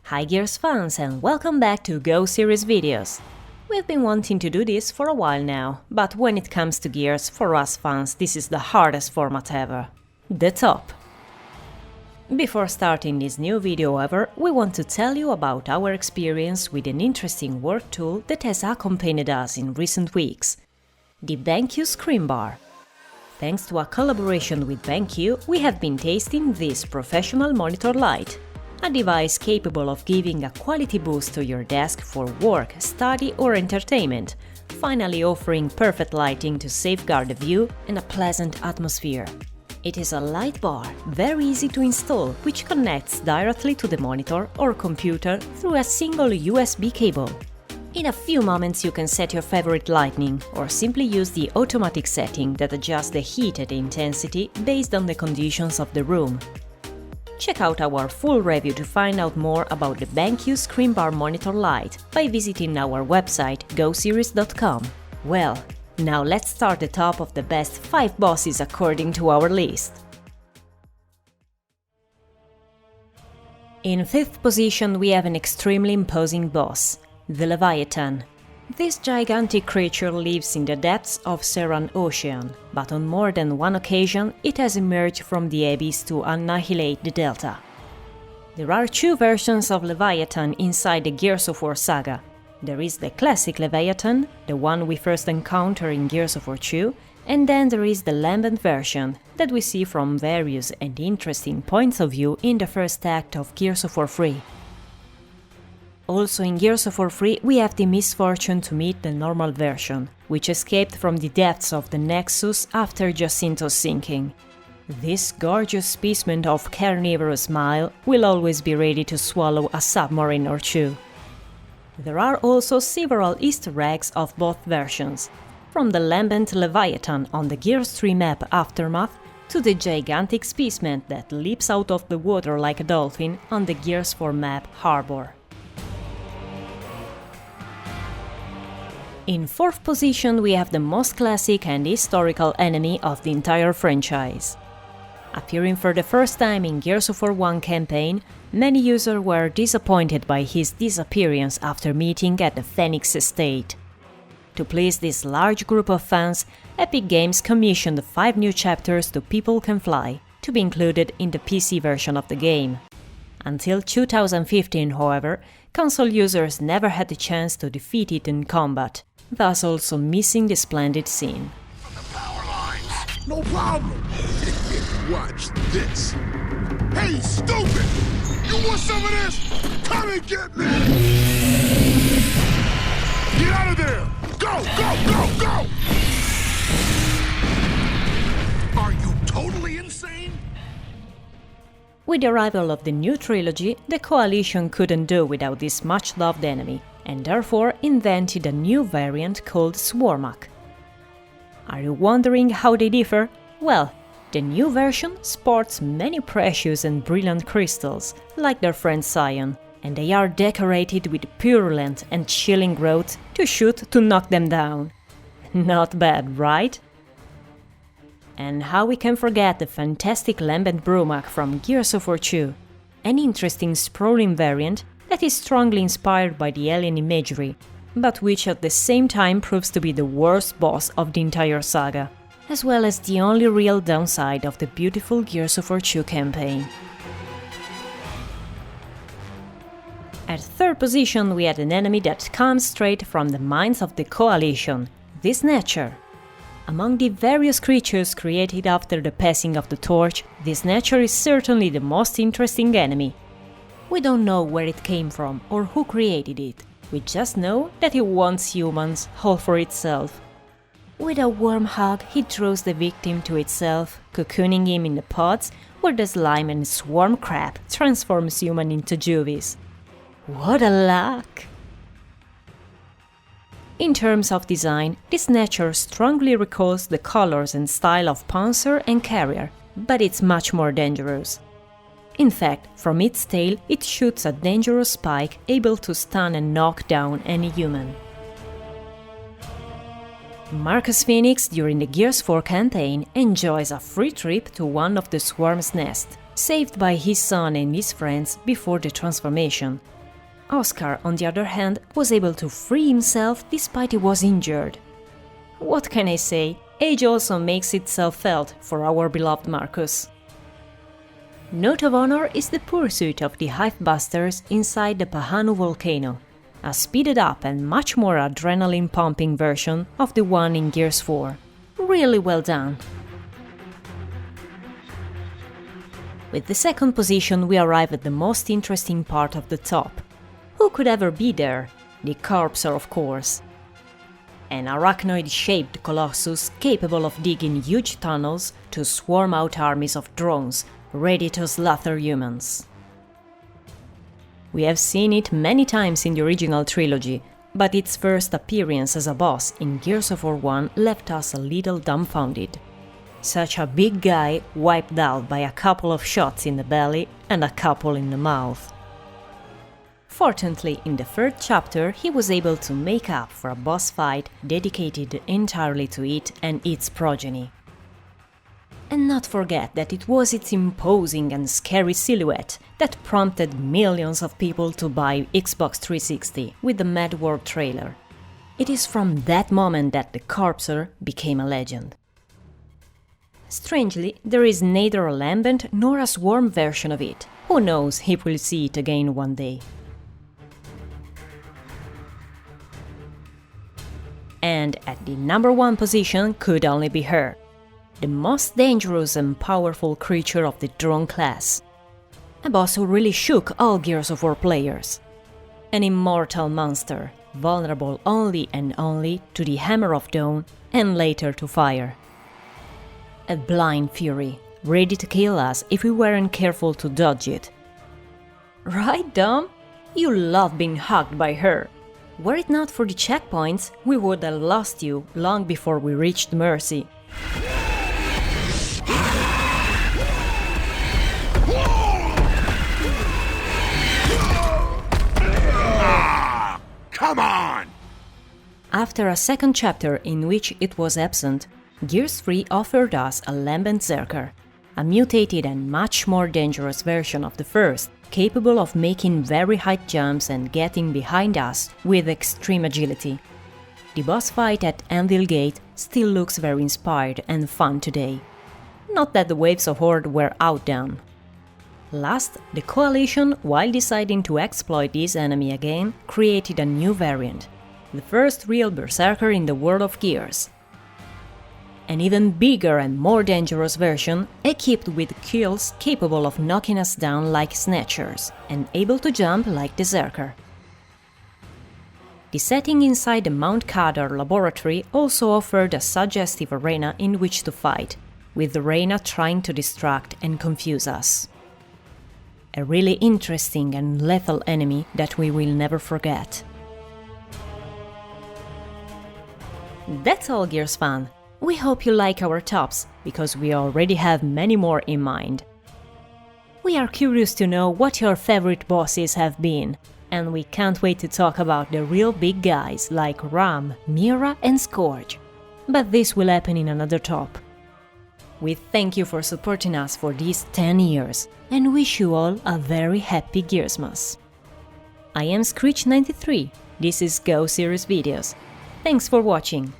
Hi Gears fans and welcome back to Go Series videos. We've been wanting to do this for a while now, but when it comes to Gears, for us fans this is the hardest format ever. The top. Before starting this new video however, we want to tell you about our experience with an interesting work tool that has accompanied us in recent weeks. The BenQ ScreenBar. Thanks to a collaboration with BenQ, we have been tasting this professional monitor light. A device capable of giving a quality boost to your desk for work, study or entertainment, finally offering perfect lighting to safeguard the view and a pleasant atmosphere. It is a light bar, very easy to install, which connects directly to the monitor or computer through a single USB cable. In a few moments you can set your favorite lighting, or simply use the automatic setting that adjusts the heat and intensity based on the conditions of the room. Check out our full review to find out more about the BenQ ScreenBar Monitor Light by visiting our website goseries.com. Well, now let's start the top of the best 5 bosses according to our list. In 5th position we have an extremely imposing boss, the Leviathan. This gigantic creature lives in the depths of Serran Ocean, but on more than one occasion it has emerged from the abyss to annihilate the delta. There are 2 versions of Leviathan inside the Gears of War saga. There is the classic Leviathan, the one we first encounter in Gears of War 2, and then there is the Lambent version, that we see from various and interesting points of view in the first act of Gears of War 3. Also in Gears of War 3 we have the misfortune to meet the normal version, which escaped from the depths of the Nexus after Jacinto's sinking. This gorgeous specimen of carnivorous smile will always be ready to swallow a submarine or 2. There are also several Easter eggs of both versions, from the Lambent Leviathan on the Gears 3 map Aftermath to the gigantic specimen that leaps out of the water like a dolphin on the Gears 4 map Harbor. In 4th position we have the most classic and historical enemy of the entire franchise. Appearing for the first time in Gears of War 1 campaign, many users were disappointed by his disappearance after meeting at the Phoenix estate. To please this large group of fans, Epic Games commissioned 5 new chapters to People Can Fly, to be included in the PC version of the game. Until 2015, however, console users never had the chance to defeat it in combat, thus also missing the splendid scene. Power lines. No problem. Watch this. Hey, stupid! You want some of this? Come and get me! Get out of there! Go, go, go, go! Are you totally insane? With the arrival of the new trilogy, the Coalition couldn't do without this much-loved enemy, and therefore invented a new variant called Swarmak. Are you wondering how they differ? Well, the new version sports many precious and brilliant crystals, like their friend Scion, and they are decorated with purulent and chilling growths to shoot to knock them down. Not bad, right? And how we can forget the fantastic Lambent Brumak from Gears of War 2, an interesting sprawling variant that is strongly inspired by the alien imagery, but which at the same time proves to be the worst boss of the entire saga, as well as the only real downside of the beautiful Gears of War 2 campaign. At 3rd position we had an enemy that comes straight from the minds of the Coalition, the Snatcher. Among the various creatures created after the passing of the torch, the Snatcher is certainly the most interesting enemy. We don't know where it came from or who created it, we just know that it wants humans all for itself. With a warm hug he draws the victim to itself, cocooning him in the pods where the slime and swarm crab transforms human into juvies. What a luck! In terms of design, the Snatcher strongly recalls the colors and style of Panzer and Carrier, but it's much more dangerous. In fact, from its tail it shoots a dangerous spike able to stun and knock down any human. Marcus Phoenix during the Gears 4 campaign enjoys a free trip to one of the Swarm's nests, saved by his son and his friends before the transformation, Oscar, on the other hand, was able to free himself despite he was injured. What can I say? Age also makes itself felt for our beloved Marcus. Note of honor is the pursuit of the Hivebusters inside the Pahanu volcano, a speeded up and much more adrenaline-pumping version of the one in Gears 4. Really well done. With the second position we arrive at the most interesting part of the top. Who could ever be there? The Corsper, of course. An arachnoid-shaped colossus capable of digging huge tunnels to swarm out armies of drones, ready to slaughter humans. We have seen it many times in the original trilogy, but its first appearance as a boss in Gears of War 1 left us a little dumbfounded. Such a big guy wiped out by a couple of shots in the belly and a couple in the mouth. Fortunately, in the third chapter he was able to make up for a boss fight dedicated entirely to it and its progeny. And not forget that it was its imposing and scary silhouette that prompted millions of people to buy Xbox 360 with the Mad World trailer. It is from that moment that the Corsper became a legend. Strangely, there is neither a lambent nor a swarm version of it. Who knows if we'll see it again one day. And at the number 1 position could only be her. The most dangerous and powerful creature of the drone class. A boss who really shook all Gears of War players. An immortal monster, vulnerable only and only to the Hammer of Dawn and later to fire. A blind fury, ready to kill us if we weren't careful to dodge it. Right, Dom? You love being hugged by her. Were it not for the checkpoints, we would have lost you long before we reached Mercy. Come on! After a second chapter in which it was absent, Gears 3 offered us a lambent Berserker, a mutated and much more dangerous version of the first, capable of making very high jumps and getting behind us with extreme agility. The boss fight at Anvil Gate still looks very inspired and fun today. Not that the waves of Horde were outdone. Last, the Coalition, while deciding to exploit this enemy again, created a new variant, the first real Berserker in the world of Gears. An even bigger and more dangerous version, equipped with kills capable of knocking us down like Snatchers, and able to jump like Berserker. The setting inside the Mount Kadar laboratory also offered a suggestive arena in which to fight, with Reyna trying to distract and confuse us. A really interesting and lethal enemy that we will never forget. That's all, Gears fan! We hope you like our tops, because we already have many more in mind. We are curious to know what your favorite bosses have been, and we can't wait to talk about the real big guys like Ram, Mira and Scourge. But this will happen in another top. We thank you for supporting us for these 10 years, and wish you all a very happy Gearsmas. I am Screech93, this is Go Series Videos. Thanks for watching.